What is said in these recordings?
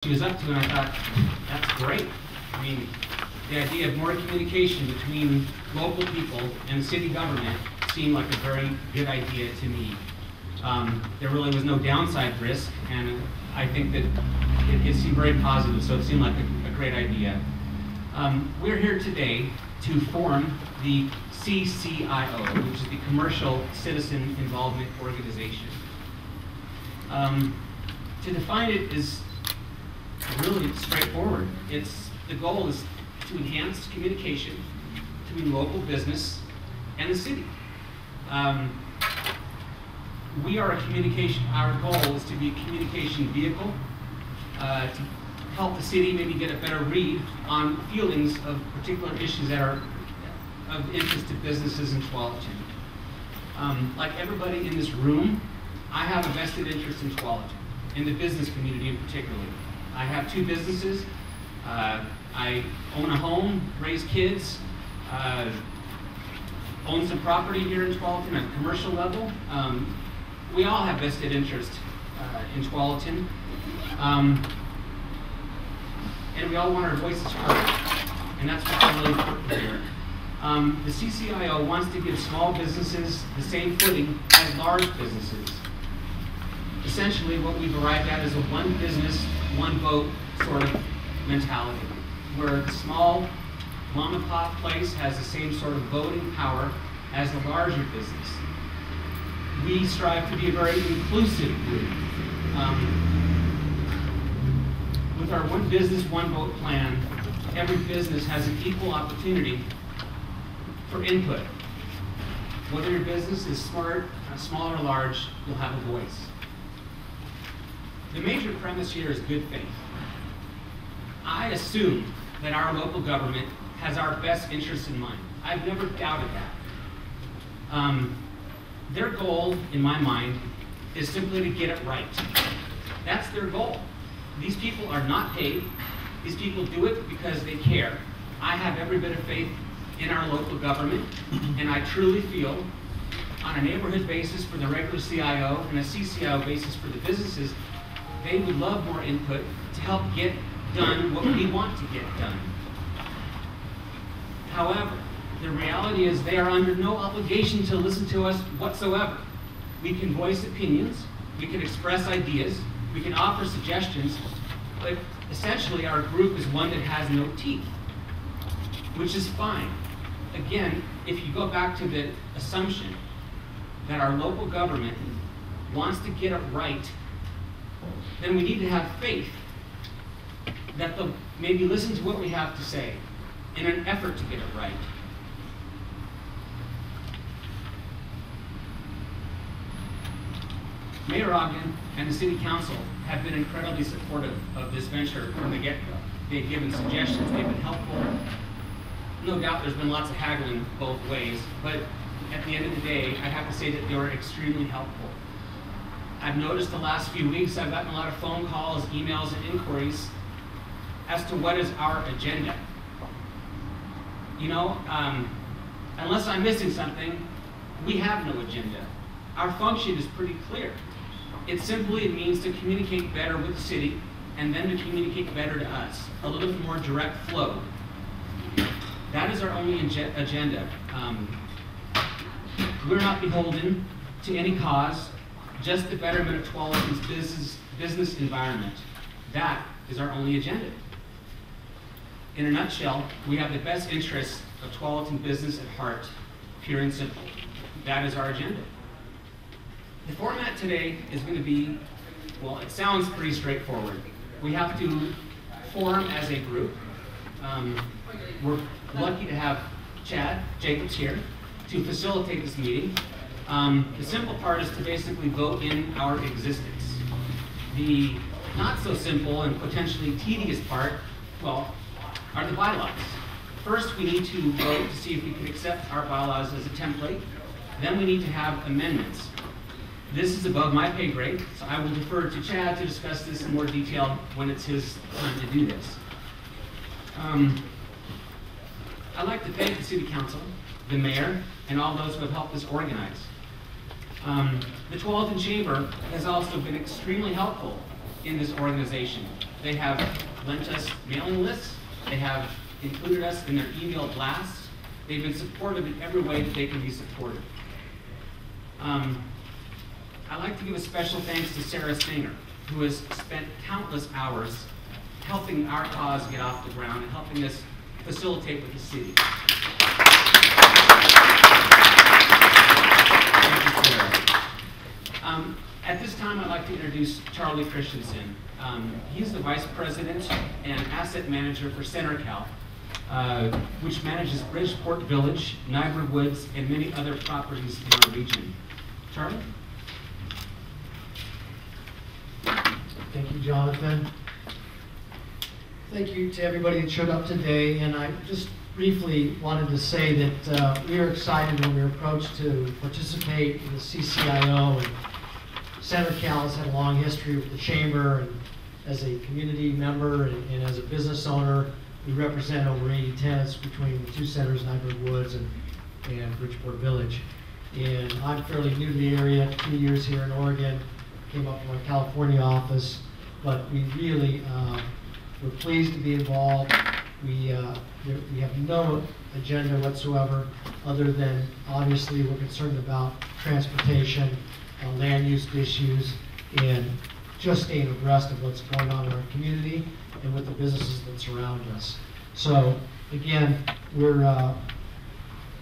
she was up to, and I thought, that's great. I mean, the idea of more communication between local people and city government seemed like a very good idea to me. There really was no downside risk, and I think that it seemed very positive, so it seemed like a great idea. We're here today to form the CIO, which is the Commercial Citizen Involvement Organization. To define it is really straightforward. The goal is to enhance communication between local business and the city. We are a communication, our goal is to be a communication vehicle to help the city maybe get a better read on feelings of particular issues that are of interest to businesses in Tualatin. Like everybody in this room, I have a vested interest in Tualatin, in the business community in particular. I have 2 businesses. I own a home, raise kids, own some property here in Tualatin at a commercial level. We all have vested interest in Tualatin. And we all want our voices heard. And that's what's really important here. The CCIO wants to give small businesses the same footing as large businesses. Essentially, what we've arrived at is a one business, one vote sort of mentality, where the small mom and pop place has the same sort of voting power as the larger business. We strive to be a very inclusive group. With our one business, one vote plan, every business has an equal opportunity for input. Whether your business is small or large, you'll have a voice. The major premise here is good faith. I assume that our local government has our best interests in mind. I've never doubted that. Their goal, in my mind, is simply to get it right. That's their goal. These people are not paid. These people do it because they care. I have every bit of faith in our local government, and I truly feel, on a neighborhood basis for the regular CIO and a CCIO basis for the businesses, they would love more input to help get done what we want to get done. However, the reality is they are under no obligation to listen to us whatsoever. We can voice opinions, we can express ideas, we can offer suggestions, but essentially our group is one that has no teeth, which is fine. Again, if you go back to the assumption that our local government wants to get it right, then we need to have faith that they'll maybe listen to what we have to say in an effort to get it right. Mayor Ogden and the City Council have been incredibly supportive of this venture from the get-go. They've given suggestions, they've been helpful. No doubt there's been lots of haggling both ways, but at the end of the day, I have to say that they were extremely helpful. I've noticed the last few weeks I've gotten a lot of phone calls, emails, and inquiries as to what is our agenda. You know, unless I'm missing something, we have no agenda. Our function is pretty clear. It simply means to communicate better with the city and then to communicate better to us, a little more direct flow. That is our only agenda. We're not beholden to any cause, just the betterment of Tualatin's business environment. That is our only agenda. In a nutshell, we have the best interests of Tualatin business at heart, pure and simple. That is our agenda. The format today is going to be, well, it sounds pretty straightforward. We have to form as a group. We're lucky to have Chad Jacobs here to facilitate this meeting. The simple part is to basically vote in our existence. The not so simple and potentially tedious part, well, are the bylaws. First, we need to vote to see if we can accept our bylaws as a template. Then we need to have amendments. This is above my pay grade, so I will defer to Chad to discuss this in more detail when it's his time to do this. I'd like to thank the City Council, the Mayor, and all those who have helped us organize. The Tualatin Chamber has also been extremely helpful in this organization. They have lent us mailing lists. They have included us in their email blasts. They've been supportive in every way that they can be supported. I'd like to give a special thanks to Sarah Singer, who has spent countless hours helping our cause get off the ground and helping us facilitate with the city. Thank you, Sarah. At this time, I'd like to introduce Charlie Christensen. He's the Vice President and Asset Manager for CenterCal, which manages Bridgeport Village, Niagara Woods, and many other properties in our region. Charlie? Thank you, Jonathan. Thank you to everybody that showed up today. And I just briefly wanted to say that we are excited when we were approached to participate in the CCIO. And CenterCal has had a long history with the Chamber, and as a community member and as a business owner, we represent over 80 tenants between the two centers, Niagara Woods and Bridgeport Village. And I'm fairly new to the area, 2 years here in Oregon, came up from our California office, but we really, we're pleased to be involved. We have no agenda whatsoever, other than obviously we're concerned about transportation, land use issues, and just staying abreast of what's going on in our community and with the businesses that surround us. So again, we're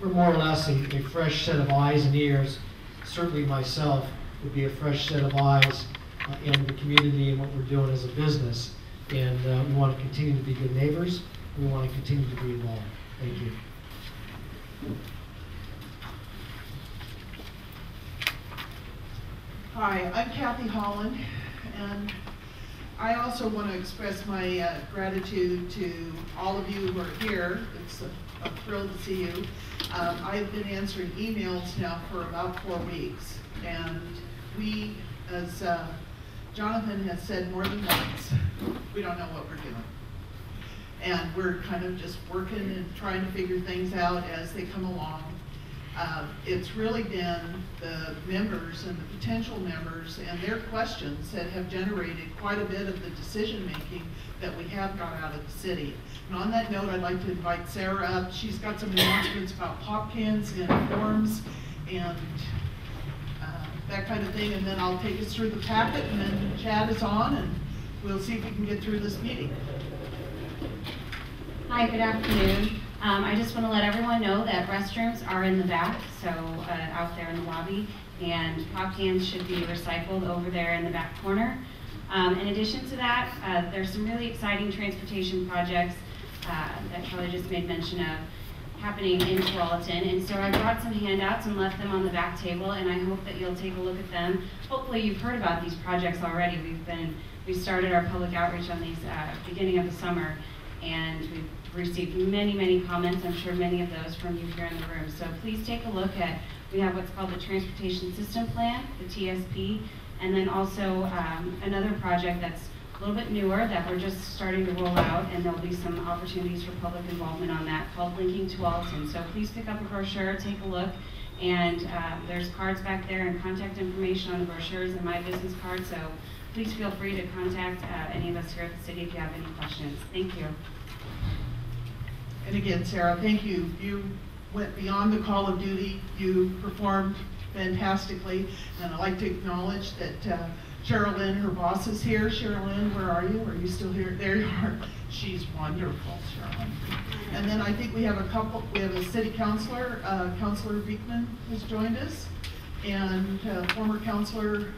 more or less a fresh set of eyes and ears. Certainly myself would be a fresh set of eyes in the community and what we're doing as a business. And we want to continue to be good neighbors. We want to continue to be involved. Thank you. Hi, I'm Kathy Holland, and I also want to express my gratitude to all of you who are here. It's a thrill to see you. I've been answering emails now for about 4 weeks, and we, as Jonathan has said more than once, we don't know what we're doing. And we're kind of just working and trying to figure things out as they come along. It's really been the members and the potential members and their questions that have generated quite a bit of the decision making that we have got out of the city. And on that note, I'd like to invite Sarah up. She's got some announcements about pop cans and forms and that kind of thing. And then I'll take us through the packet, and then Chad is on, and we'll see if we can get through this meeting. Hi, good afternoon. I just want to let everyone know that restrooms are in the back, so out there in the lobby, and pop cans should be recycled over there in the back corner. In addition to that, there's some really exciting transportation projects that Charlie just made mention of happening in Tualatin, and so I brought some handouts and left them on the back table, and I hope that you'll take a look at them. Hopefully you've heard about these projects already. We started our public outreach on these beginning of the summer, and we've received many comments. I'm sure many of those from you here in the room. So please take a look at, we have what's called the Transportation System Plan, the TSP, and then also another project that's a little bit newer that we're just starting to roll out, and there'll be some opportunities for public involvement on that, called Linking Tualatin. So please pick up a brochure, take a look, and there's cards back there and contact information on the brochures and my business card, so please feel free to contact any of us here at the city if you have any questions. Thank you. And again, Sarah, thank you. You went beyond the call of duty. You performed fantastically. And I'd like to acknowledge that Sherilyn, her boss, is here. Sherilyn, where are you? Are you still here? There you are. She's wonderful, Sherilyn. And then I think we have a city councilor, Councilor Beekman has joined us, and former councilor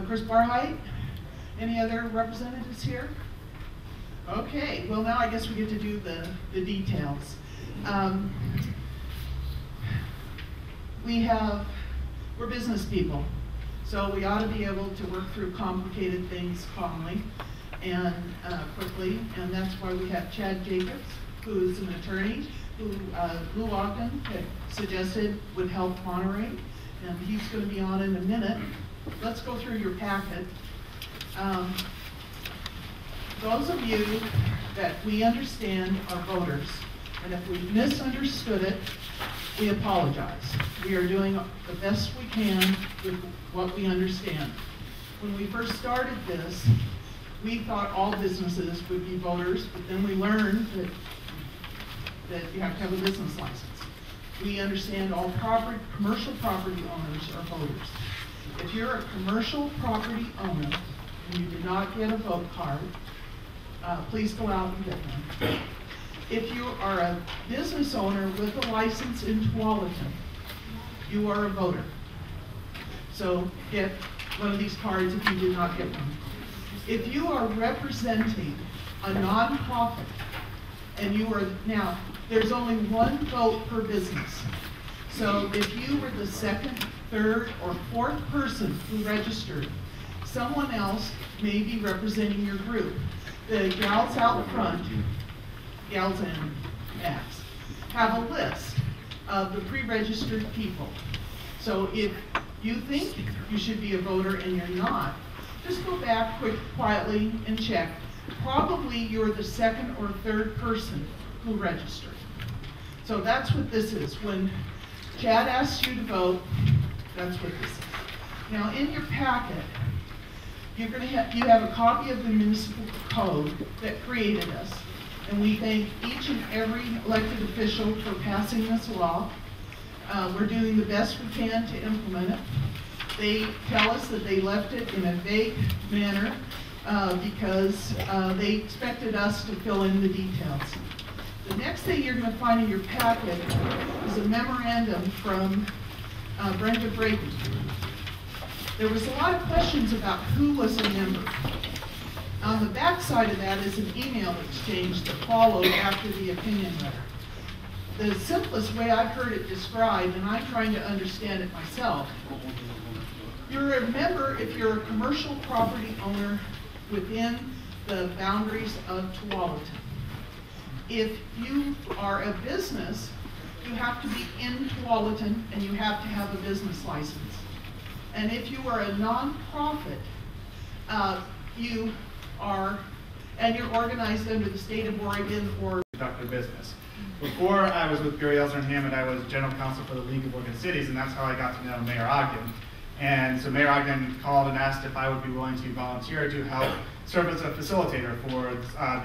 Chris Barheit. Any other representatives here? Okay, well now I guess we get to do the details. We're business people, so we ought to be able to work through complicated things calmly and quickly, and that's why we have Chad Jacobs, who is an attorney, who Lou Ogden had suggested would help moderate, and he's going to be on in a minute. Let's go through your packet. Those of you that we understand are voters, and if we misunderstood it, we apologize. We are doing the best we can with what we understand. When we first started this, we thought all businesses would be voters, but then we learned that you have to have a business license. We understand all commercial property owners are voters. If you're a commercial property owner and you did not get a vote card, please go out and get one. If you are a business owner with a license in Tualatin, you are a voter. So get one of these cards if you did not get one. If you are representing a nonprofit and you are, now, there's only one vote per business. So if you were the second, third, or fourth person who registered, someone else may be representing your group. The gals out front, gals and gals, have a list of the pre-registered people. So if you think you should be a voter and you're not, just go back quietly and check. Probably you're the second or third person who registered. So that's what this is. When Chad asks you to vote, that's what this is. Now in your packet, you have a copy of the municipal code that created us. And we thank each and every elected official for passing this law. We're doing the best we can to implement it. They tell us that they left it in a vague manner because they expected us to fill in the details. The next thing you're going to find in your packet is a memorandum from Brenda Brayton. There was a lot of questions about who was a member. On the back side of that is an email exchange that followed after the opinion letter. The simplest way I've heard it described, and I'm trying to understand it myself, you're a member if you're a commercial property owner within the boundaries of Tualatin. If you are a business, you have to be in Tualatin and you have to have a business license. And if you are a nonprofit, you are, and you're organized under the state of Oregon or conduct their business. Before I was with Gary Elser and Hammond, I was general counsel for the League of Oregon Cities, and that's how I got to know Mayor Ogden. And so Mayor Ogden called and asked if I would be willing to volunteer to help serve as a facilitator for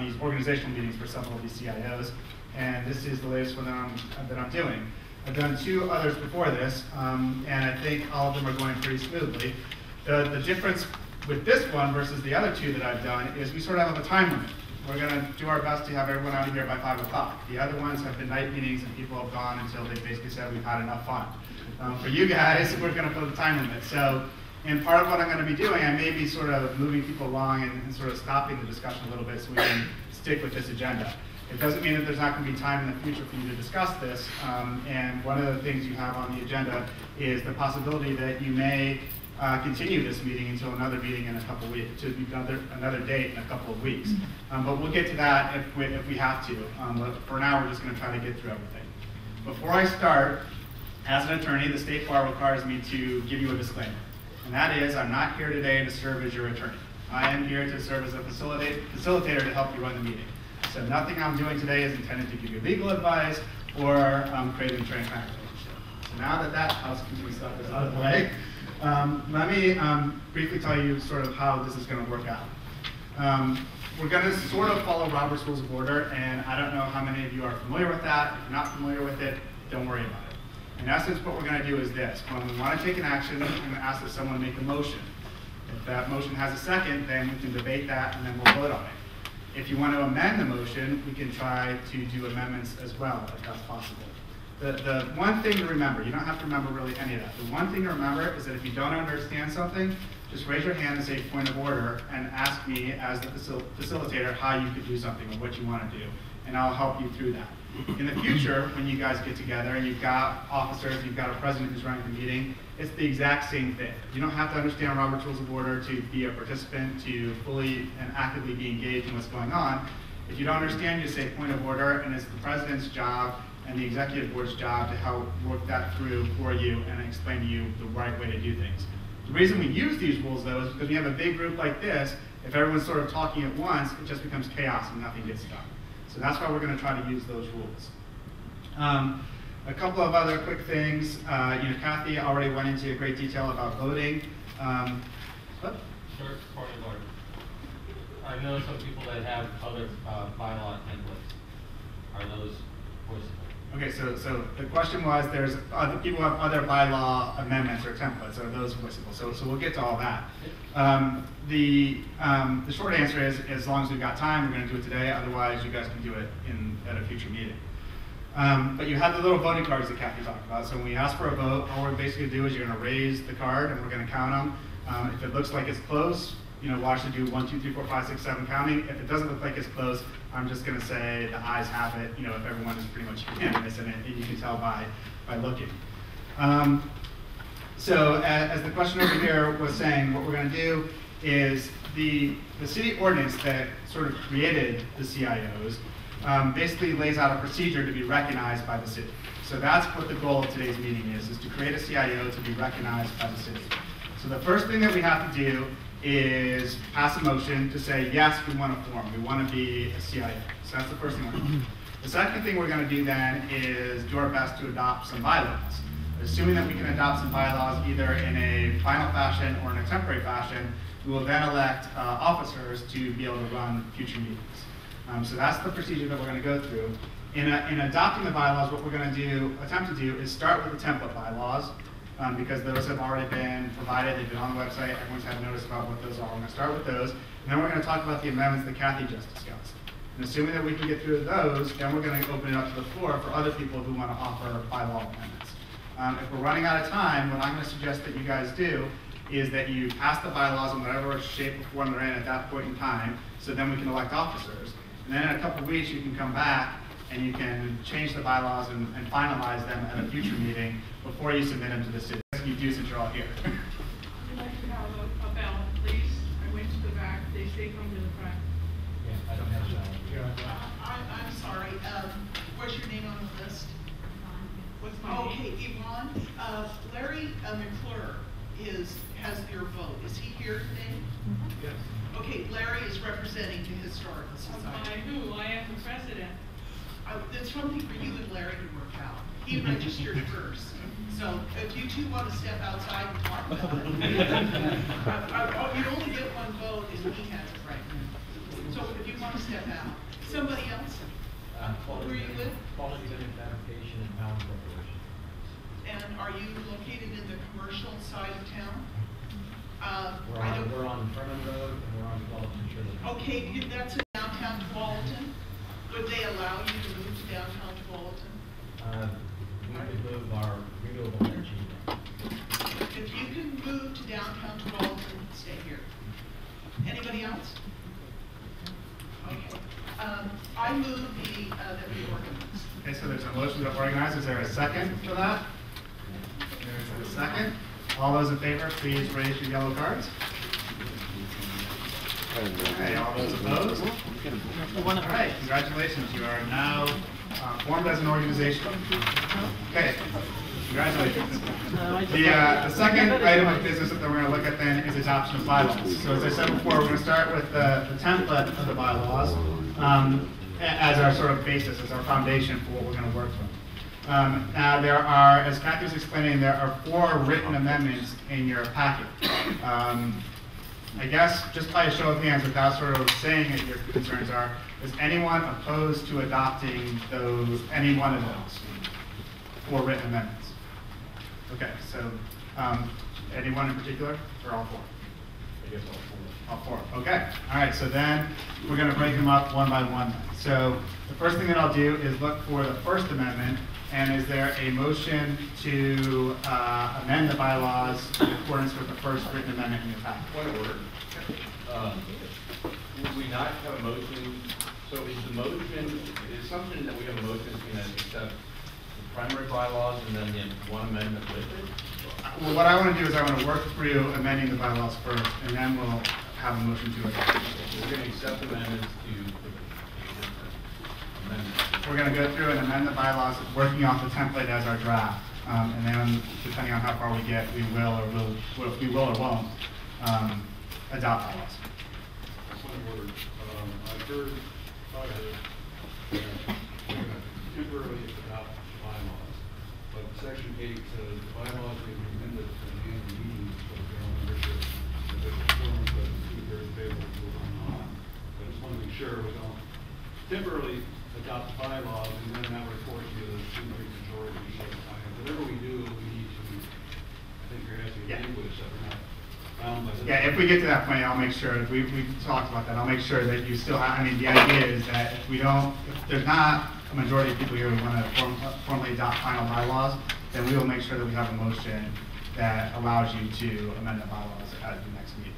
these organizational meetings for several of these CIOs. And this is the latest one that I'm doing. I've done 2 others before this, and I think all of them are going pretty smoothly. The difference with this one versus the other 2 that I've done is we sort of have a time limit. We're going to do our best to have everyone out of here by 5 o'clock. The other ones have been night meetings and people have gone until they basically said we've had enough fun. For you guys, we're going to put a time limit. So, and part of what I'm going to be doing, I may be sort of moving people along and sort of stopping the discussion a little bit so we can stick with this agenda. It doesn't mean that there's not going to be time in the future for you to discuss this. And one of the things you have on the agenda is the possibility that you may continue this meeting until another meeting in a couple of weeks, to another date in a couple of weeks. But we'll get to that if we have to. But for now, we're just going to try to get through everything. Before I start, as an attorney, the state bar requires me to give you a disclaimer. And that is, I'm not here today to serve as your attorney. I am here to serve as a facilitator to help you run the meeting. So nothing I'm doing today is intended to give you legal advice or create a transparent relationship. So now that that housekeeping stuff is out of the way, let me briefly tell you sort of how this is going to work out. We're going to sort of follow Robert's Rules of Order, and I don't know how many of you are familiar with that. If you're not familiar with it, don't worry about it. In essence, what we're going to do is this. When we want to take an action, I'm going to ask that someone make a motion. If that motion has a second, then we can debate that, and then we'll vote on it. If you want to amend the motion, we can try to do amendments as well, if that's possible. The one thing to remember, you don't have to remember really any of that. The one thing to remember is that if you don't understand something, just raise your hand and say point of order and ask me as the facilitator how you could do something or what you want to do, and I'll help you through that. In the future, when you guys get together and you've got officers, you've got a president who's running the meeting, it's the exact same thing. You don't have to understand Robert's Rules of Order to be a participant, to fully and actively be engaged in what's going on. If you don't understand, you say point of order, and it's the president's job and the executive board's job to help work that through for you and explain to you the right way to do things. The reason we use these rules, though, is because we have a big group like this. If everyone's sort of talking at once, it just becomes chaos and nothing gets done. So that's why we're going to try to use those rules. A couple of other quick things. Kathy already went into great detail about voting. Short point of order. I know some people that have other bylaw templates. Are those voiceable? Okay, so the question was, there's other people who have other bylaw amendments or templates, are those voiceable? So we'll get to all that. The short answer is, as long as we've got time, we're going to do it today. Otherwise, you guys can do it at a future meeting. But you have the little voting cards that Kathy talked about. So when we ask for a vote, all we're basically do is you're going to raise the card, and we're going to count them. If it looks like it's close, we'll actually do 1, 2, 3, 4, 5, 6, 7 counting. If it doesn't look like it's close, I'm just going to say the ayes have it. If everyone is pretty much unanimous in it, and you can tell by looking. So as the question over here was saying, what we're going to do is the city ordinance that sort of created the CIOs basically lays out a procedure to be recognized by the city. So that's what the goal of today's meeting is to create a CIO to be recognized by the city. So the first thing that we have to do is pass a motion to say, yes, we want to form, we want to be a CIO. So that's the first thing we're going to do. The second thing we're going to do then is do our best to adopt some bylaws. Assuming that we can adopt some bylaws either in a final fashion or in a temporary fashion, we will then elect officers to be able to run future meetings. So that's the procedure that we're going to go through. In adopting the bylaws, what we're going to attempt to do is start with the template bylaws, because those have already been provided, they've been on the website, everyone's had notice about what those are. We're going to start with those, and then we're going to talk about the amendments that Kathy just discussed. And assuming that we can get through those, then we're going to open it up to the floor for other people who want to offer bylaw amendments. If we're running out of time, what I'm going to suggest that you guys do is that you pass the bylaws in whatever shape or form they're in at that point in time, so then we can elect officers. And then in a couple of weeks, you can come back and you can change the bylaws and finalize them at a future meeting before you submit them to the city. You do since you're all here. I'd like to have a ballot, please. I went to the back. They say come to the front. Yeah, I don't have a ballot. I'm sorry. What's your name on the list? What's my name? Okay, Yvonne. Larry McClure has your vote. Is he here today? Yes. Okay, Larry is representing the Historical By Society. who? I am the president. It's something for you and Larry to work out. He registered first. So if you two want to step outside and talk about it. You only get one vote and he has it right now. So if you want to step out. Somebody else? Where you live? Quality Limit Fabrication and Pound Corporation. And are you located in the commercial side of town? We're on Furman Road and we're on Tualatin. Okay, that's in downtown Tualatin. Would they allow you to move to downtown Tualatin? We could move our renewable energy. If you can move to downtown Tualatin, stay here. Anybody else? Okay. I move that we organize. Okay, so there's a motion to organize. Is there a second for that? There's a second. All those in favor, please raise your yellow cards. Okay, all those opposed? All right, congratulations. You are now formed as an organization. Okay, congratulations. The second item of business that we're going to look at then is adoption of bylaws. So as I said before, we're going to start with the template of the bylaws as our sort of basis, as our foundation for what we're going to work from. Now there are, as Kathy was explaining, there are 4 written amendments in your packet. I guess just by a show of hands, without sort of saying what your concerns are, is anyone opposed to adopting any one of those 4 written amendments? Okay, so anyone in particular, or all 4? I guess all 4. All 4, okay. All right, so then we're going to break them up one by one. So the first thing that I'll do is look for the first amendment, and is there a motion to amend the bylaws in accordance with the first written amendment in your packet? Point of order. Would we not have a motion? So is the assumption that we have a motion is going to accept the primary bylaws and then the one amendment with it? Well, what I want to do is I want to work through amending the bylaws first, and then we'll have a motion to adopt. We're going to accept amendments to amendments. We're going to go through and amend the bylaws, working off the template as our draft, and then depending on how far we get, we will or won't adopt bylaws. Point of order. I've heard temporarily adopt bylaws, but Section 8 says the bylaws may be amended to enhance the meetings of the general membership if the performance of the 2/3 table will not. I just want to make sure we don't temporarily adopt bylaws and then that would force you to simply majority. So whatever we do, we need to, I think there has to be Yeah. language that we're not bound by this. Yeah, if we get to that point, I'll make sure, we talked about that, I'll make sure that you still have, I mean, the idea is that if there's not a majority of people here who want to formally adopt final bylaws, then we will make sure that we have a motion that allows you to amend the bylaws at the next meeting.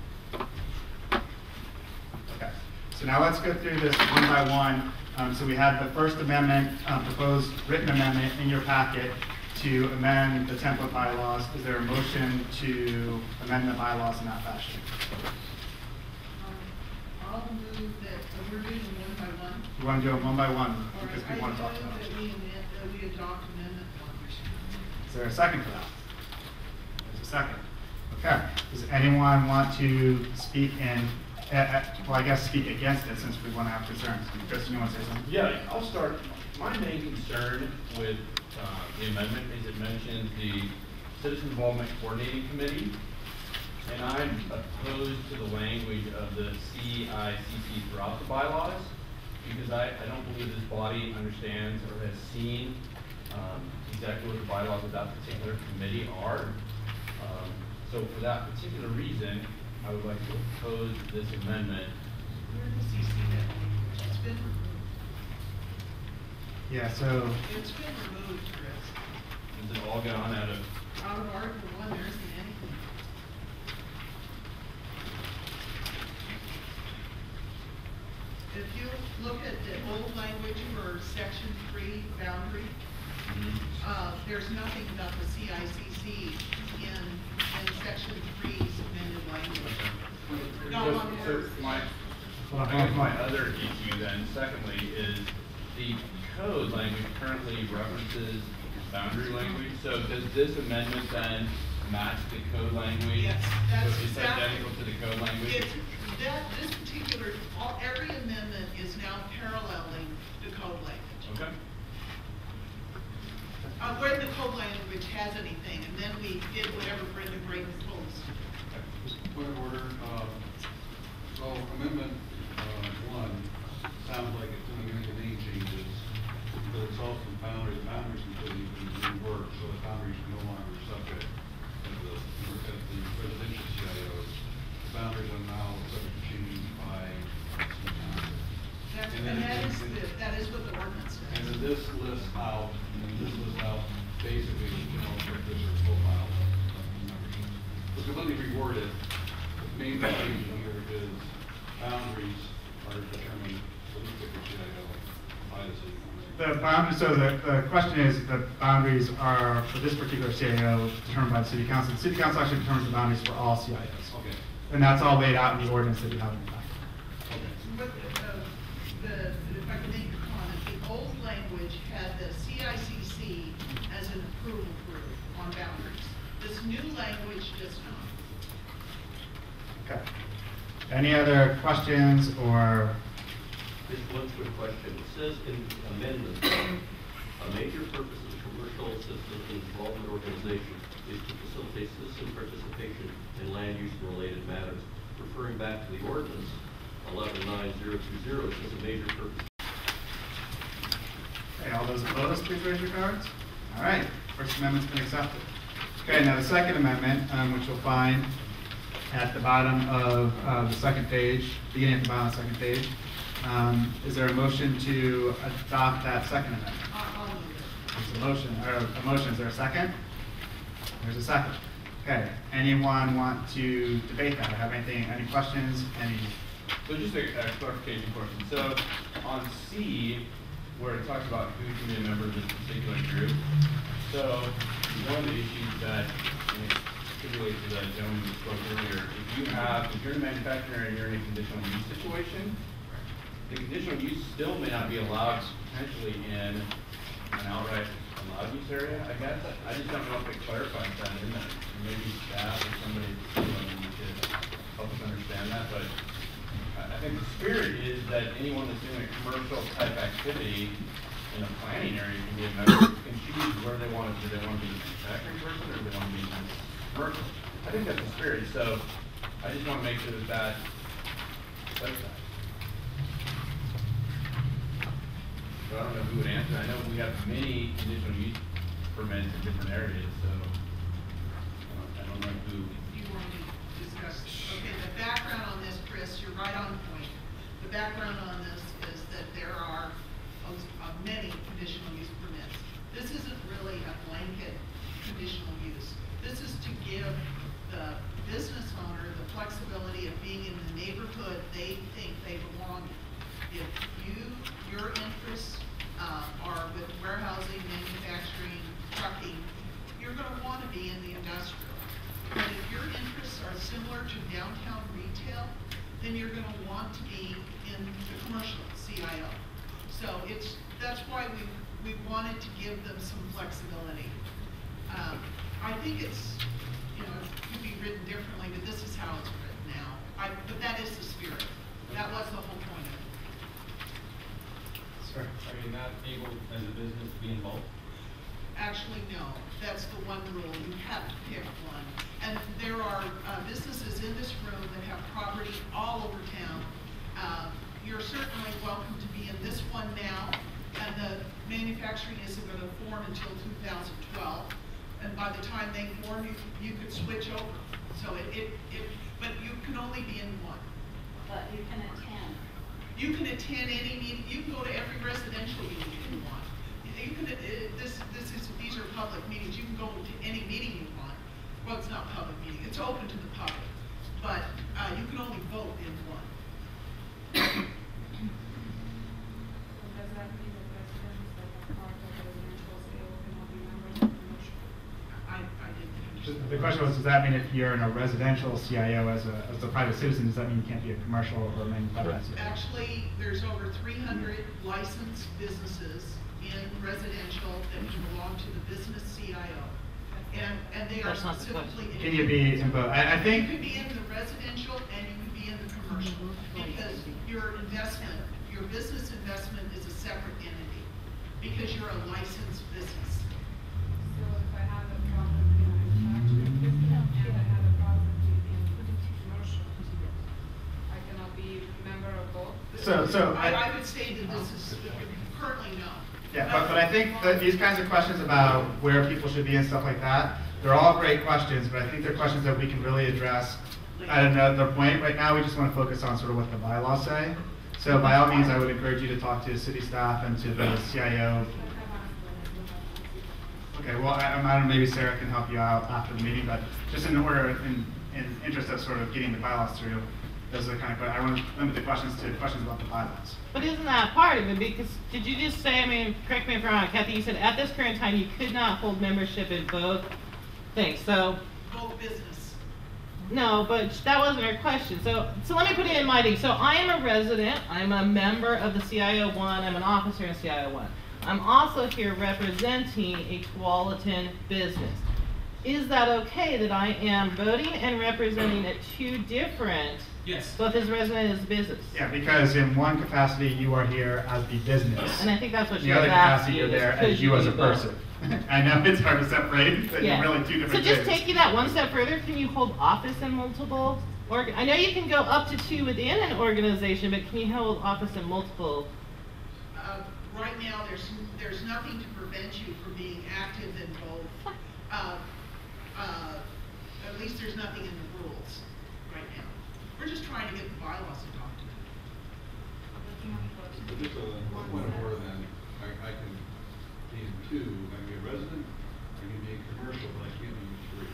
Okay, so now let's go through this one by one. So we have the First Amendment, proposed written amendment in your packet to amend the template bylaws. Is there a motion to amend the bylaws in that fashion? I'll move that, we're doing them one by one. You want to do them one by one All because right, we want to talk I about move it. that we adopt amendment one. Is there a second for that? There's a second. Okay. Does anyone want to speak well, I guess speak against it since we want to have concerns? Kristen, you want to say something? Yeah, I'll start. My main concern with the amendment is it mentions the Citizen Involvement Coordinating Committee, and I'm opposed to the language of the CICC throughout the bylaws, because I don't believe this body understands or has seen exactly what the bylaws of that particular committee are. So for that particular reason, I would like to oppose this amendment. Where does he see that language? It's been removed. Yeah, so It's been removed, Chris. Is it all gone out of? Out of Article 1, there isn't anything. If you look at the old language for Section 3 boundary, there's nothing about the CICC in Section 3's amended language. No longer. I guess my other issue then, secondly, is the code language currently references boundary language. So does this amendment then match the code language? Yes, that's So it's exactly. identical to the code language? It's, this particular, every amendment is now paralleling the code language. Okay. Where the code language has anything, and then we did whatever Brenda Gray told us. Point of order, so amendment, 1 sounds like it's going to make any changes, but it's also boundaries completely reworked, so the boundaries are no longer subject to the residential CIOs. The boundaries are now subject to change by city council. That is what the ordinance says. And then this lists out basically the general district profile of membership. It's completely reworded. The main thing here is boundaries are determined for the particular CIO by the city council. so the question is, the boundaries are, for this particular CIO, determined by the city council. The city council actually determines the boundaries for all CIOs. Okay. And that's all laid out in the ordinance that you have in the back. But if I can make a comment, the old language had the CICC as an approval group on boundaries. This new language does not. Okay. Any other questions or? Just one quick question. It says in amendment, a major purpose of the commercial citizen involvement organization is to facilitate citizen participation in land use and related matters. Referring back to the ordinance 119020, it says a major purpose. Okay, all those opposed, please raise your cards. All right, First Amendment's been accepted. Okay, now the Second Amendment, which you'll find at the bottom of the second page, beginning at the bottom of the second page. Is there a motion to adopt that Second Amendment? I'll move it. There's a motion, is there a second? There's a second. Okay, anyone want to debate that or have any questions, So just a clarification question. So on C, where it talks about who can be a member of this particular group, so one of the issues that, particularly to the gentleman who spoke earlier, if you're a manufacturer and you're in a conditional use situation, the conditional use still may not be allowed potentially in an outright allowed use area, I guess. I just don't know if it clarifies that in there. Maybe staff or somebody could help us understand that, but I think the spirit is that anyone that's doing a commercial type activity in a planning area can be a member, can choose where they want to. Do they want to be a manufacturing person or do they want to be commercial? I think that's the spirit. So I just want to make sure that says that. so I don't know who would answer. I know we have many conditional use permits in different areas, so I don't know who. You want to discuss, okay, the background on this, Chris, you're right on point. The background on this is that there are many conditional use permits. This isn't really a blanket conditional use. This is to give the business owner the flexibility of being in the neighborhood they think they belong in. If your interests are with warehousing, manufacturing, trucking, you're going to want to be in the industrial. But if your interests are similar to downtown retail, then you're going to want to be in the commercial CIO. So that's why we wanted to give them some flexibility. I think it's, it could be written differently, but this is how it's written now. But that is the spirit. That was the whole point of it. Sure. Are you not able, as a business, to be involved? Actually, no. That's the one rule. You have to pick one. And there are businesses in this room that have property all over town. You're certainly welcome to be in this one now. And the manufacturing isn't going to form until 2012. And by the time they form, you could switch over. So but you can only be in one. But you can attend. You can attend any meeting. You can go to every residential meeting if you want. You can. These are public meetings. You can go to any meeting you want. Well, it's not a public meeting. It's open to the public, but you can only vote in one. Does that mean that residents that are part of the residential CIO cannot be members of the commercial? I didn't understand. The question was, does that mean if you're in a residential CIO as a private citizen, does that mean you can't be a commercial or manufacturing CIO? Actually, there's over 300 licensed businesses in residential that belong to the business CIO. And they are specifically. Can you be in both? I think. You could be in the residential and you could be in the commercial because your business investment is a separate entity because you're a licensed business. So if I have a property in manufacturing business and I have a property in commercial, I cannot be a member of both? I would say that this is currently no. Yeah, but I think that these kinds of questions about where people should be and stuff like that, they're all great questions, but I think they're questions that we can really address at another point. Right now, we just want to focus on sort of what the bylaws say. So by all means, I would encourage you to talk to city staff and to the CIO. Okay, well, I don't know, maybe Sarah can help you out after the meeting, but just in order, in interest of sort of getting the bylaws through, those are the kind of, I want to limit the questions to questions about the bylaws. But isn't that part of it? Because did you just say, I mean, correct me if I'm wrong, Kathy, you said at this current time you could not hold membership in both things. So Both business. no, but that wasn't our question. So let me put it in my thing. So I am a resident. I'm a member of the CIO1. I'm an officer in CIO1. I'm also here representing a Tualatin business. Is that okay that I am voting and representing at two different? Yes. Both as resident and as business. Yeah, because in one capacity, you are here as the business. And I think that's what In she the was other asking. capacity, you're is there could as you as a be both? person. I know it's hard to separate, but Yeah. you're really two different So just things. taking that one step further, can you hold office in multiple? I know you can go up to two within an organization, but can you hold office in multiple? Right now, there's nothing to prevent you from being active in both. At least there's nothing in the rules right now. We're just trying to get the bylaws adopted. But just a point of order then, I can be in two, I can be a resident, I can be in commercial, but I can't be in three.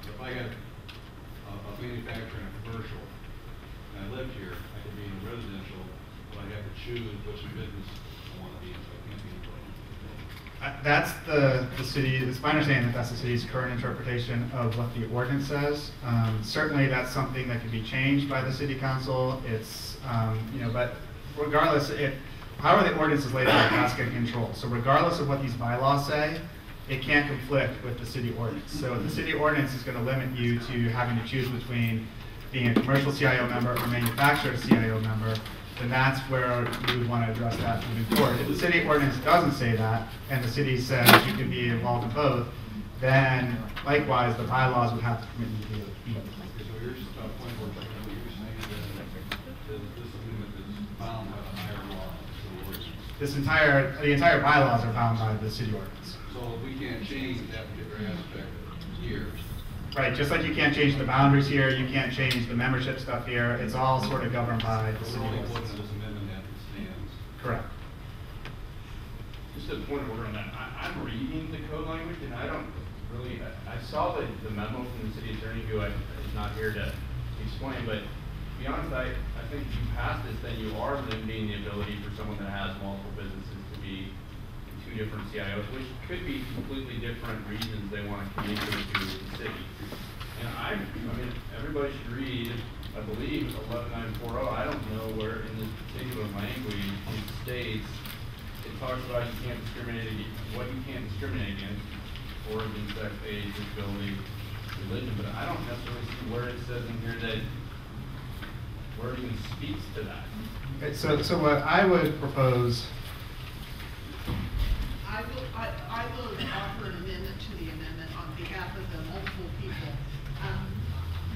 If I got a manufacturer and a commercial, and I lived here, I could be in residential, but I have to choose which business I want to be in, so I can't be in both. That's the city, it's my understanding that that's the city's current interpretation of what the ordinance says. Certainly that's something that can be changed by the city council. It's, but regardless, however the ordinance is laid out, that's going to control. So regardless of what these bylaws say, it can't conflict with the city ordinance. So the city ordinance is going to limit you to having to choose between being a commercial CIO member or manufacturer CIO member, then that's where we would want to address that moving forward. If the city ordinance doesn't say that, and the city says you can be involved in both, then likewise, the bylaws would have to permit you to do either. Okay, so here's a point where you're saying that this amendment is bound by the higher law. So the entire bylaws are bound by the city ordinance. So we can't change that particular aspect here. Right, just like you can't change the boundaries here, you can't change the membership stuff here, it's all sort of governed by the We're city only ordinance. putting this amendment as it stands. Correct. Just a point of order on that, I'm reading the code language and I don't really, I saw the memo from the city attorney who is not here to explain, but to be honest, I think if you pass this, then you are limiting the ability for someone that has multiple businesses to be two different CIOs, which could be completely different reasons they want to communicate to the city. And I mean, everybody should read, I believe, 11940. I don't know where in this particular language it states, it talks about you can't discriminate against, what you can't discriminate against, origin, sex, age, disability, religion, but I don't necessarily see where it says in here that, where it even speaks to that. Okay, so what I would propose, I will offer an amendment to the amendment on behalf of the multiple people.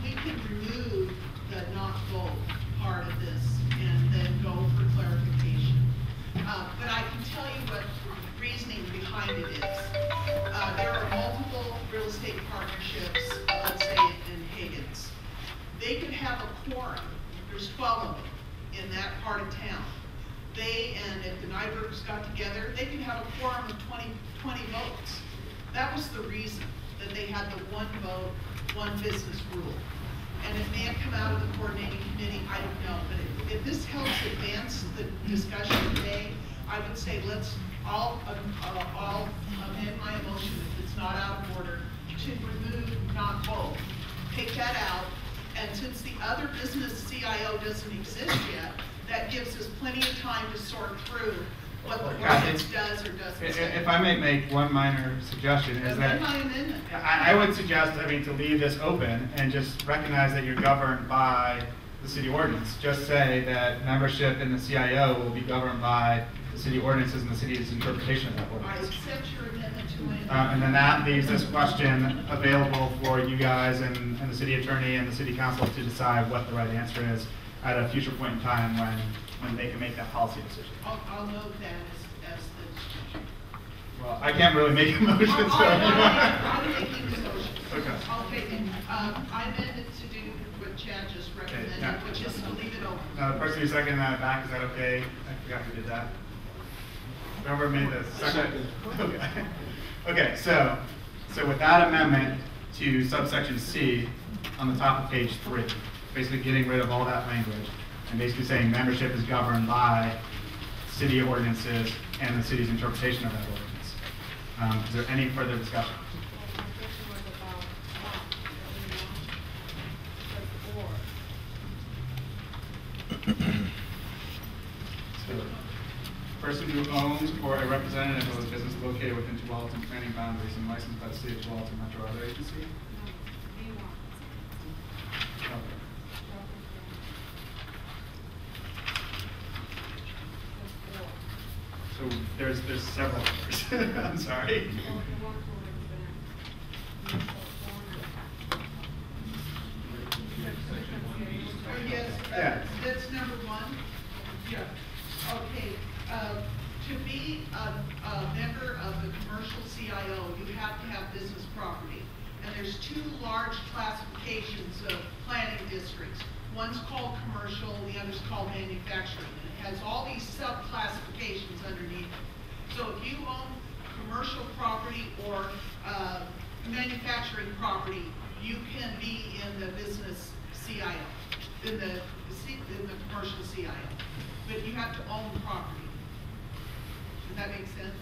We can remove the not vote part of this and then go for clarification. But I can tell you what the reasoning behind it is. There are multiple real estate partnerships, let's say in Higgins. They could have a quorum, there's 12 of them in that part of town. And if the Nybergs got together, they could have a quorum of 20 votes. That was the reason that they had the one vote, one business rule. And it may have come out of the coordinating committee, I don't know, but if this helps advance the discussion today, I would say let's all amend my motion if it's not out of order to remove not vote. Take that out, and since the other business CIO doesn't exist yet, that gives us plenty of time to sort through what the ordinance does or doesn't say. if I may make one minor suggestion, is that my amendment. I would suggest, to leave this open and just recognize that you're governed by the city ordinance. Just say that membership in the CIO will be governed by the city ordinances and the city's interpretation of that I ordinance. accept your amendment to my And then that leaves this question available for you guys and the city attorney and the city council to decide what the right answer is at a future point in time when they can make that policy decision. I'll note that as the discussion. Well, I can't really make a motion, so. I'm making the motion. Okay. Okay, I amended to do what Chad just recommended, yeah. which is to leave it open. Now, the person who seconded that back, is that okay? I forgot who did that. Whoever made the second. Okay. Okay, so with that amendment to subsection C on the top of page 3, basically getting rid of all that language and basically saying membership is governed by city ordinances and the city's interpretation of that ordinance. Is there any further discussion? Well, my question was about So, person who owns or a representative of a business located within Tualatin planning boundaries and licensed by the city of Tualatin Metro Other Agency? Okay. So there's several others. I'm sorry. Yes, Yeah. that's number one. Yeah. Okay, to be a member of the commercial CIO, you have to have business property. And there's two large classifications of planning districts. One's called commercial, the other's called manufacturing. And it has all these sub-classifications underneath it. So if you own commercial property or manufacturing property, you can be in the business CIO, in the commercial CIO. But you have to own property. Does that make sense?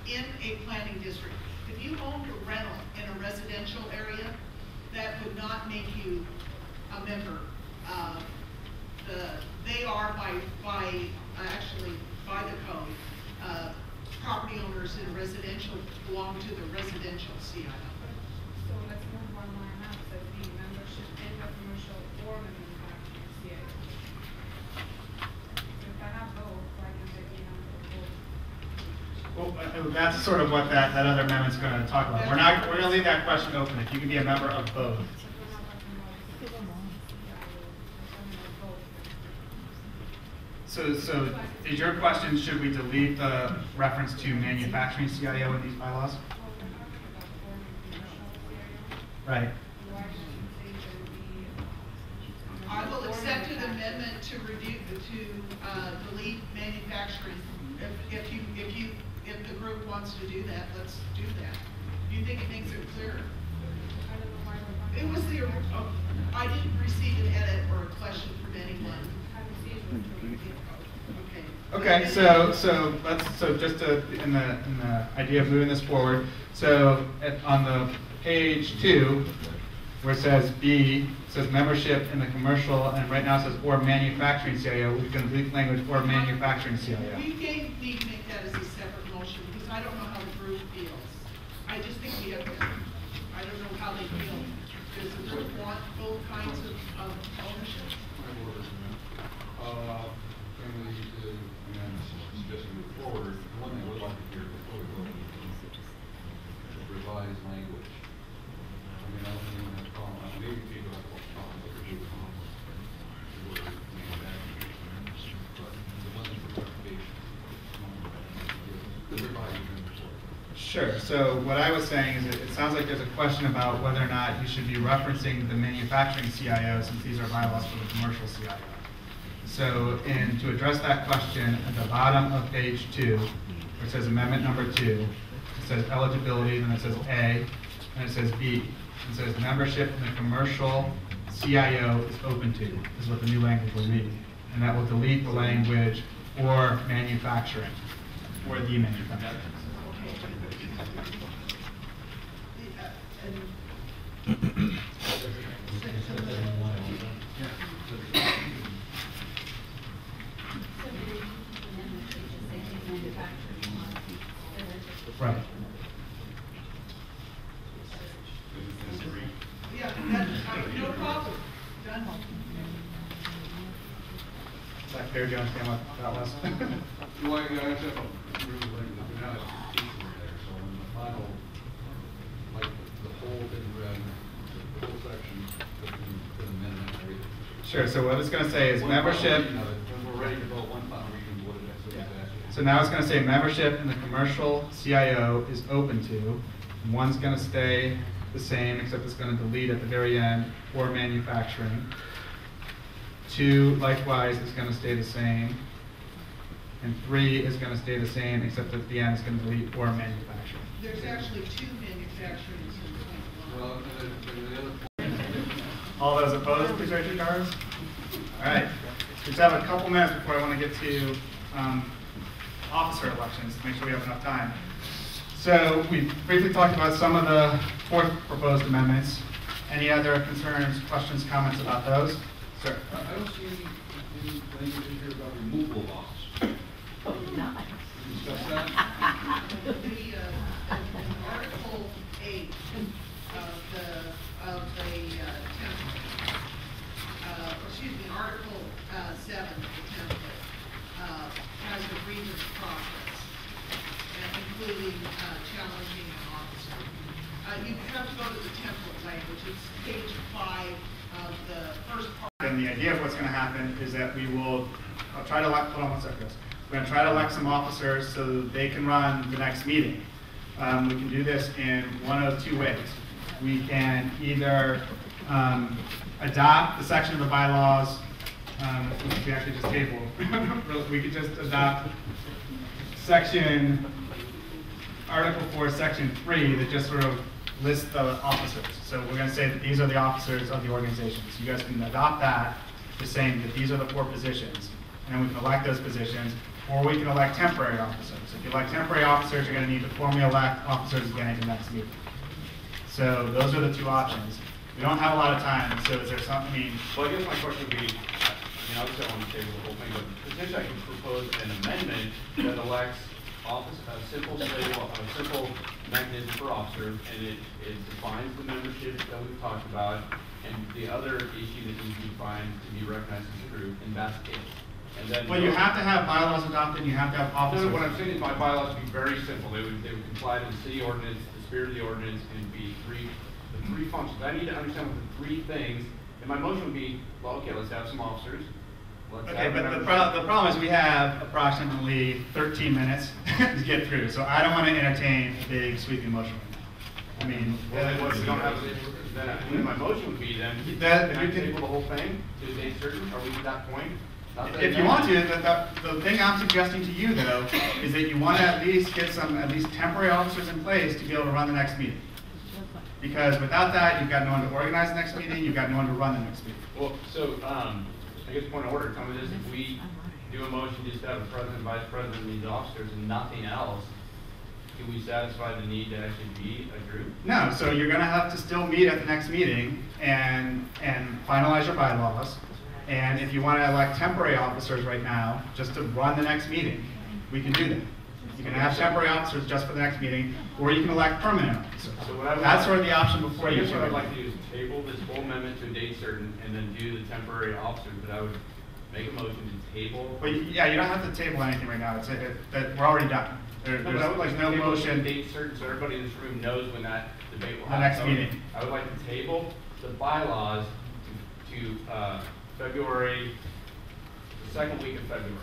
In a planning district. If you owned a rental in a residential area, that would not make you a member. They are actually by the code, property owners in residential belong to the residential CIO. So let's move one line up, so the membership in the commercial or the manufacturing CIO. If I have both, why can't I be on both? Well, that's sort of what that other amendment's going to talk about. We're going to leave that question open. If you can be a member of both. We're not talking about CIO, we're talking about both. so is your question, should we delete the reference to manufacturing CIO in these bylaws? Right. I will accept an amendment to delete manufacturing. If the group wants to do that, let's do that. Do you think it makes it clearer? It was I didn't receive an edit or a question from anyone. Okay, so just in the idea of moving this forward, so on the page 2, where it says B, it says membership in the commercial, and right now it says or manufacturing CIO. We can delete language or manufacturing CIO. We need to make that as a separate motion because I don't know how the group feels. I just think we have to. I don't know how they feel. Does the group want both kinds of ownership? Can we, just move forward, one thing I would like to hear before we go is revised language. I mean, I don't think we have a problem. Maybe people have a problem with the word manufacturing, but the one for clarification, the revised language. Sure. So what I was saying is it sounds like there's a question about whether or not you should be referencing the manufacturing CIO since these are bylaws for the commercial CIO. So, to address that question, at the bottom of page 2, where it says amendment number 2, it says eligibility, then it says A, and it says B. It says membership in the commercial CIO is open to, is what the new language will read. And that will delete the language or manufacturing, or the manufacturing. Right. Yeah, no problem. Done. Is that clear? Do you understand what that was? Well, I just have a really like the finale there, so in the final, like the whole thing read, the whole section, put an amendment and everything. Sure, so what it's going to say is membership. When we're ready to vote one final reading, what did I say exactly? So now it's going to say membership in the commercial CIO is open to. One's going to stay the same, except it's going to delete at the very end, or manufacturing. 2, likewise, is going to stay the same. And 3 is going to stay the same, except at the end it's going to delete or manufacturing. There's actually 2 manufacturing in Well, and the other All those opposed, please raise your cards. All right. We just have a couple minutes before I want to get to officer elections to make sure we have enough time. So we briefly talked about some of the 4th proposed amendments. Any other concerns, questions, comments about those? Sir. I don't see any language in here about removal of office. Oh, no. Discuss that? Article 8 of the template, Article 7 of the template has a grievance process, including challenging an officer. You have to go to the template language. It's page 5 of the first part. And the idea of what's going to happen is that we will try to elect, hold on one second. We're going to try to elect some officers so that they can run the next meeting. We can do this in one of 2 ways. We can either adopt the section of the bylaws, which we actually just tabled. We could just adopt Article 4, Section 3, that just sort of lists the officers. So we're going to say that these are the officers of the organization. So you guys can adopt that, just saying that these are the 4 positions, and then we can elect those positions, or we can elect temporary officers. If you elect temporary officers, you're going to need to formally elect officers again at the next meeting. So those are the 2 options. We don't have a lot of time, so is there something? Well, I guess my question would be, obviously I want to table the whole thing, but potentially I could propose an amendment that elects a simple mechanism for officers, and it defines the membership that we've talked about, and the other issue that needs to be defined to be recognized as a group, and that's it. And then Well, you have to have bylaws adopted, and you have to have officers. No, what I'm saying is my bylaws would be very simple. They would comply to the city ordinance, the spirit of the ordinance, and be the 3 functions. I need to understand what the 3 things, and my motion would be, well, okay, let's have some officers, Okay, but the problem is we have approximately 13 minutes to get through, so I don't want to entertain a big sweeping motion right now. I mean, Well, what, you don't have, then my motion would be then, That- can you I can- table the whole thing to a date certain? Are we to that point? Not that if you I- want to, the thing I'm suggesting to you though, is that you want to at least get some, at least temporary officers in place to be able to run the next meeting. Because without that, you've got no one to organize the next meeting, you've got no one to run the next meeting. Well, so, I guess point of order, tell me this, if we do a motion just to have a president, vice president, and these officers and nothing else, do we satisfy the need to actually be a group? No, so you're gonna have to still meet at the next meeting and finalize your bylaws. And if you wanna elect temporary officers right now, just to run the next meeting, we can do that. You can have temporary officers just for the next meeting, or you can elect permanent officers. So what I would That's like- sort of the option So before I you. guess what I'd like to do is table this whole amendment to a date certain and then do the temporary officers, but I would make a motion to table. But yeah, you don't have to table anything right now, that we're already done. No, but I would like There's to no table to a motion. date certain so everybody in this room knows when that debate will The happen. next So I would- meeting. I would like to table the bylaws to February, the second week of February.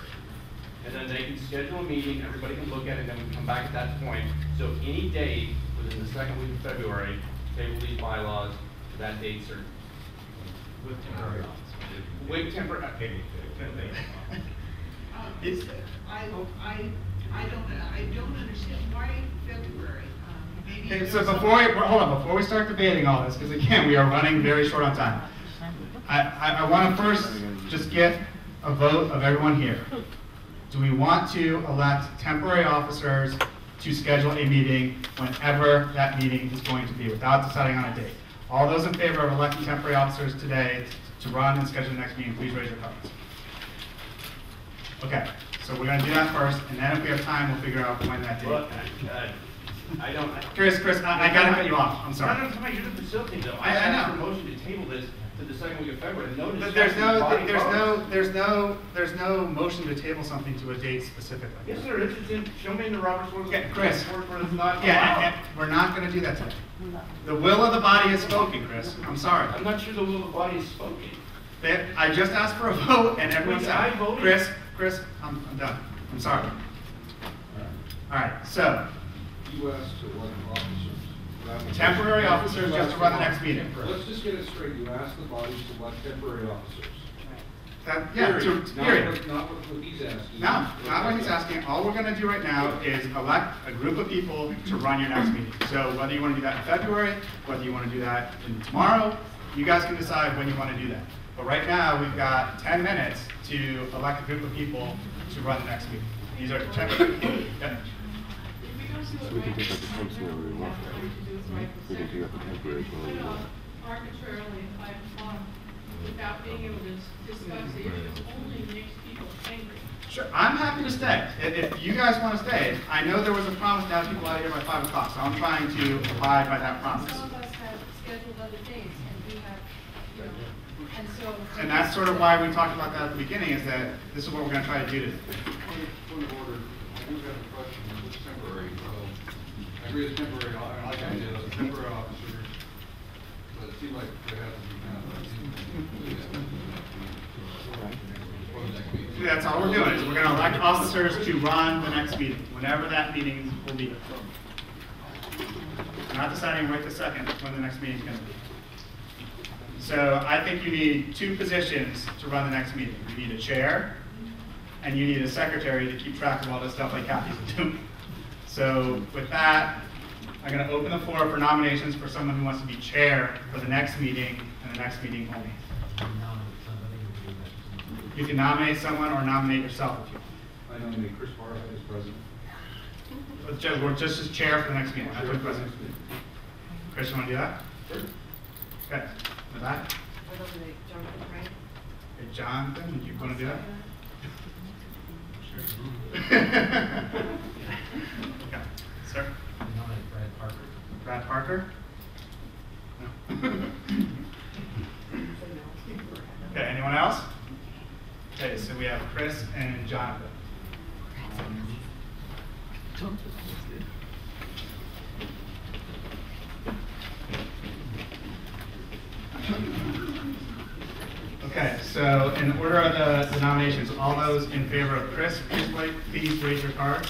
And then they can schedule a meeting, everybody can look at it, and then we can come back at that point. So any date within the second week of February, table these bylaws to that date certain. With temporary officers. With temporary. I don't understand why February. Maybe Okay, there's so some- hold on, before we start debating all this, because again, we are running very short on time. I want to first just get a vote of everyone here. Do we want to elect temporary officers to schedule a meeting whenever that meeting is going to be, without deciding on a date? All those in favor of electing temporary officers today to run and schedule the next meeting, please raise your cards. Okay, so we're going to do that first, and then if we have time, we'll figure out when that date. Well, I don't. Chris, I gotta cut you off, I'm sorry. No, you're the facilitator though. I asked know. for a motion to table this to the second week of February. No But discussion, body votes. there's no motion to table something to a date specifically. Yes, there is. It's in, show me in the Robert's Rules. Okay, Chris. Where it's not Yeah, allowed. and we're not gonna do that today. The will of the body is spoken, Chris, I'm sorry. I'm not sure the will of the body is spoken. I just asked for a vote and everyone Wait, I said, voted? Chris, I'm done, I'm sorry. All right, so, You asked to elect officers. temporary officers just to run the next meeting. Let's just get it straight. You asked the body to elect temporary officers. Yeah, period. Not what he's asking. No, not what he's asking. All we're gonna do right now is elect a group of people to run your next meeting. So whether you wanna do that in February, whether you wanna do that in tomorrow, you guys can decide when you wanna do that. But right now, we've got 10 minutes to elect a group of people to run the next meeting. These are temporary. Yep. So we can take out the temporary we want. We can take out the temporary as well we want. Arbitrarily at 5 o'clock without being able to discuss the issues, only makes people angry. Sure, I'm happy to stay. If you guys wanna stay, I know there was a promise to have people out of here by 5 o'clock, so I'm trying to abide by that promise. Some of us have scheduled other dates and we have, you know, and so. And that's sort of why we talked about that at the beginning, is that this is what we're gonna try to do today. Point of order. I do have a question. It's temporary. I agree it's temporary. I like it as a temporary officer. But it seems like there has to be kind of That's all we're doing, is we're gonna elect officers to run the next meeting, whenever that meeting will be. We're not deciding right this second when the next meeting is gonna be. So I think you need 2 positions to run the next meeting. You need a chair, and you need a secretary to keep track of all this stuff like Kathy's been doing. So with that, I'm gonna open the floor for nominations for someone who wants to be chair for the next meeting, and the next meeting only. You can nominate someone or nominate yourself if you want. I nominate Chris Barr as president. We're just as chair for the next meeting, not for the president. Chris, you want to do that? Sure. Okay, with that? Hey, Jonathan, you want to do that? Sure. Okay, sir? Nominate Brad Parker. Brad Parker? No. Okay, anyone else? Okay, so we have Chris and Jonathan. Okay, Okay, so in order of the nominations, all those in favor of Chris, please raise your card.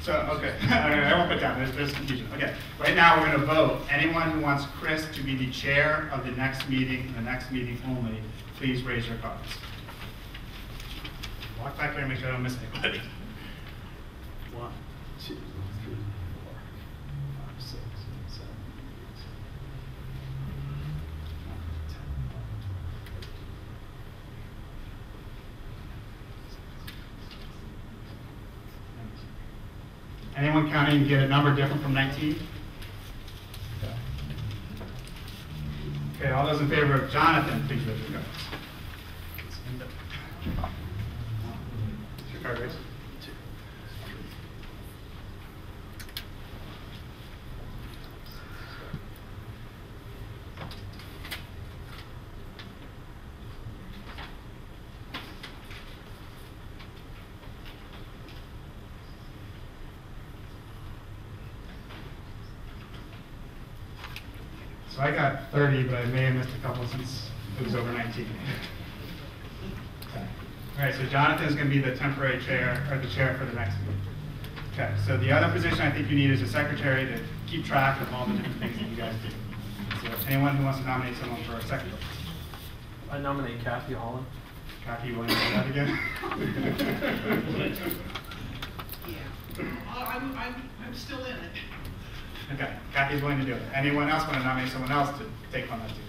So, okay, I won't put down, there's confusion. Okay, right now we're going to vote. Anyone who wants Chris to be the chair of the next meeting, the next meeting only, please raise your cards. Walk back here and make sure I don't miss anybody. 1, 2, 3, 4, 5, 6, 7, 8, 9, 10. Anyone counting get a number different from 19? Okay, all those in favor of Jonathan, please raise your cards. Is your card raised? 2, 3, 4. So I got 30, but I may have missed a couple since it was over 19. Okay. All right, so Jonathan is going to be the temporary chair, or the chair for the next meeting. Okay, so the other position I think you need is a secretary to keep track of all the different things that you guys do. So anyone who wants to nominate someone for a secretary. I nominate Kathy Holland. Kathy, you want to do that again? Yeah. I'm still in it. Okay, Kathy's willing to do it. Anyone else want to nominate someone else to take on that duty?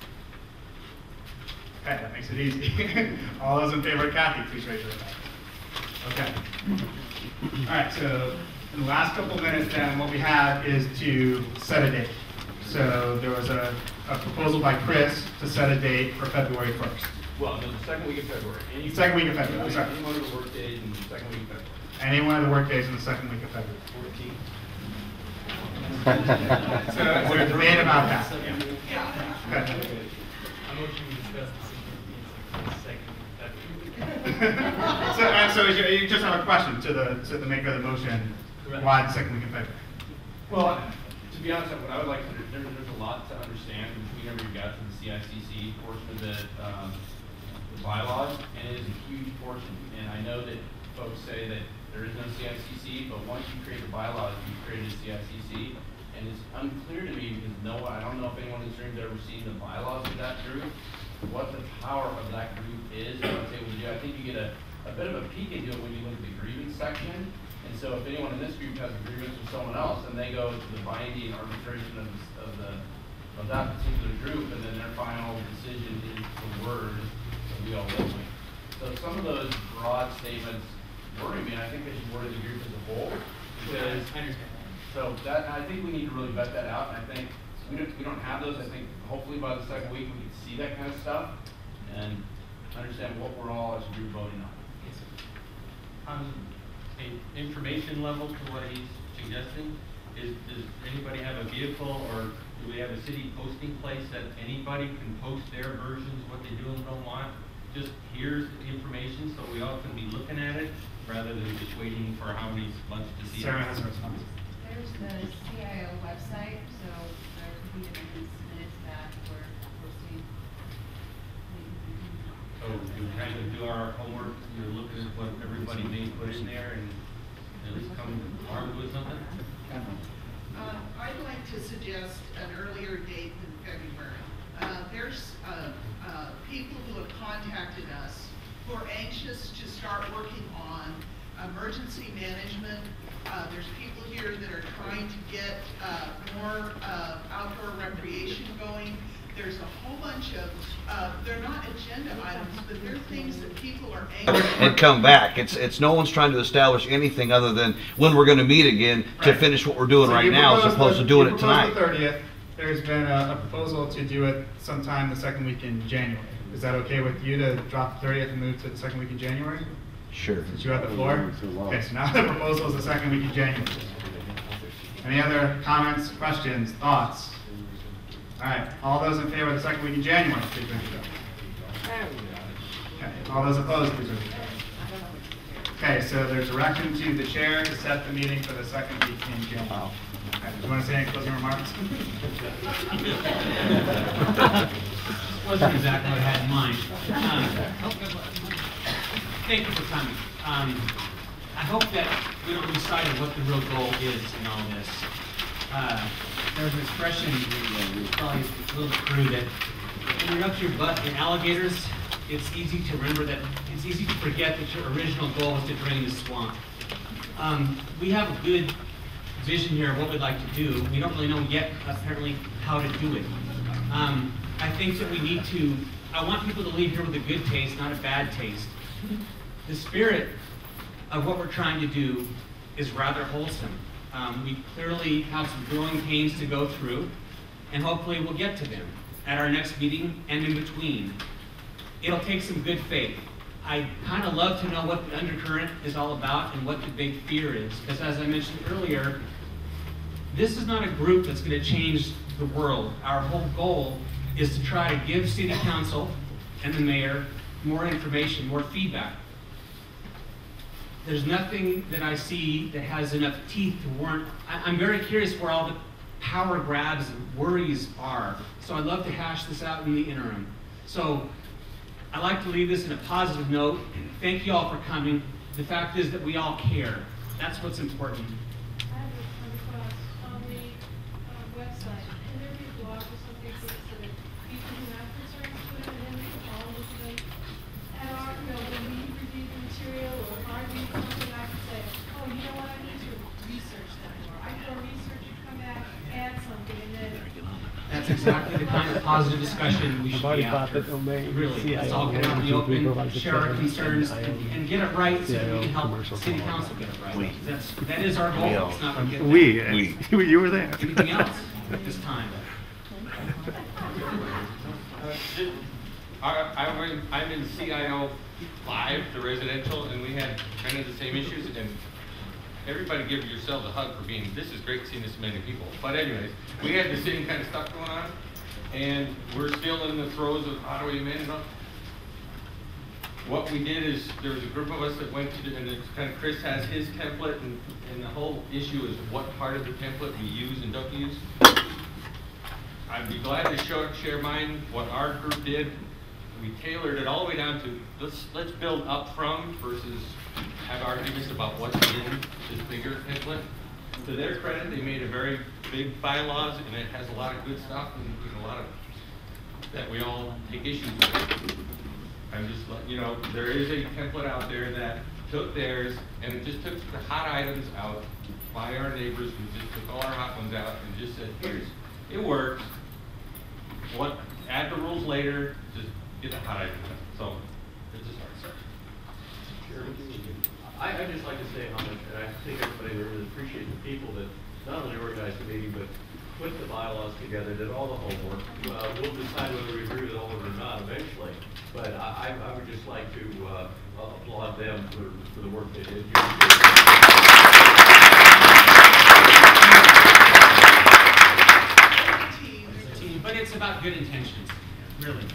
Okay, that makes it easy. All those in favor of Kathy, please raise your hand. Okay. All right, so in the last couple of minutes then, what we have is to set a date. So there was a proposal by Chris to set a date for February 1st. Well, no, the second week of February. Second week of February, I'm sorry. Any one of the work days in the second week of February. Any one of the work days in the second week of February. 14. So is there a debate about that? Yeah. Okay. So you just have a question to the maker of the motion, why the second week of February? Well, to be honest, what I would like to, there's a lot to understand whenever you got to the CICC portion of the bylaws, and it is a huge portion. And I know that folks say that there is no CICC, but once you create the bylaws, you've created a CICC. And it's unclear to me because I don't know if anyone in this room has ever seen the bylaws of that group, what the power of that group is, and what they would do. I think you get a bit of a peek into it when you look at the grievance section. And so if anyone in this group has a grievance with someone else, then they go to the binding arbitration of that particular group, and then their final decision is the word that we all live with. So some of those broad statements worry me, and I think they should worry the group as a whole. Because so that, I think we need to really vet that out, and I think we don't have those. I think hopefully by the second week we can see that kind of stuff and understand what we're all as a group voting on. A information level to what he's suggesting, does anybody have a vehicle, or do we have a city posting place that anybody can post their versions, what they do and don't want? Just here's the information so we all can be looking at it rather than just waiting for how many months to see it. Sarah has a response. There's the CIO website, so there could be amendments submitted to that for posting. So we kind of do our homework, looking at what everybody may put in there and at least come armed with something? I'd like to suggest an earlier date than February. There's people who have contacted us who are anxious to start working on emergency management. There's people here that are trying to get more outdoor recreation going. There's a whole bunch of, they're not agenda items, but they're things that people are anxious. And come back. It's no one's trying to establish anything other than when we're going to meet again to finish what we're doing right now, as opposed to doing it tonight. The 30th. There's been a proposal to do it sometime the second week in January. Is that okay with you to drop the 30th and move to the second week in January? Sure. Since you have the floor? Okay, so now the proposal is the second week in January. Any other comments, questions, thoughts? All right, all those in favor of the second week in January, please raise your hand. Okay, all those opposed, please raise your hand. Okay, so there's direction to the chair to set the meeting for the second week in June. Wow. Okay, do you want to say any closing remarks? Wasn't exactly what I had in mind. Thank you for coming. I hope that we don't lose sight of what the real goal is in all this. There's an expression, probably a little crude, that when you're up to your butt in alligators, it's easy to remember that, it's easy to forget that your original goal was to drain the swamp. We have a good vision here of what we'd like to do. We don't really know yet, apparently, how to do it. I think that we need to, I want people to leave here with a good taste, not a bad taste. The spirit of what we're trying to do is rather wholesome. We clearly have some growing pains to go through, and hopefully we'll get to them at our next meeting and in between. It'll take some good faith. I kind of love to know what the undercurrent is all about and what the big fear is, because as I mentioned earlier, this is not a group that's going to change the world. Our whole goal is to try to give City Council and the mayor more information, more feedback. There's nothing that I see that has enough teeth to warrant. I'm very curious where all the power grabs and worries are. So I'd love to hash this out in the interim. So I'd like to leave this in a positive note. Thank you all for coming. The fact is that we all care. That's what's important. I have a request on the website. Can there be a blog or something so that people who have concerns put it in, all of them, and are, you know, when we review the material or if I read something, I can say, oh, you know what, I need to research that more. I go research and come back, add something, and then. That's exactly the kind of positive discussion we should be after. Really, let's all get out in the open, share our concerns, and get it right so that we can help City Council get it right. That is our goal. It's not going to get there. You were there. Anything else at this time? I'm in CIO 5, the residential, and we had kind of the same issues, and everybody give yourselves a hug for being, this is great seeing this many people. But anyways, we had the same kind of stuff going on, and we're still in the throes of how do we amend it up. What we did is, there was a group of us that went to, and it's kind of, Chris has his template, and the whole issue is what part of the template we use and don't use. I'd be glad to share mine, what our group did. We tailored it all the way down to, let's build up from versus have arguments about what's in this bigger template. To their credit, they made a very big bylaws, and it has a lot of good stuff and a lot of that we all take issues with. I'm just letting you know, there is a template out there that took theirs, and it just took the hot items out by our neighbors. We just took all our hot ones out and just said, here's, it works. Add the rules later, just get the hot items out. So, it's a start. I'd just like to say how much, and I think everybody really appreciates the people that not only organized the meeting, but put the bylaws together, did all the homework. We'll decide whether we agree with all of it or not eventually. But I would just like to applaud them for the work they did. But it's about good intentions, really.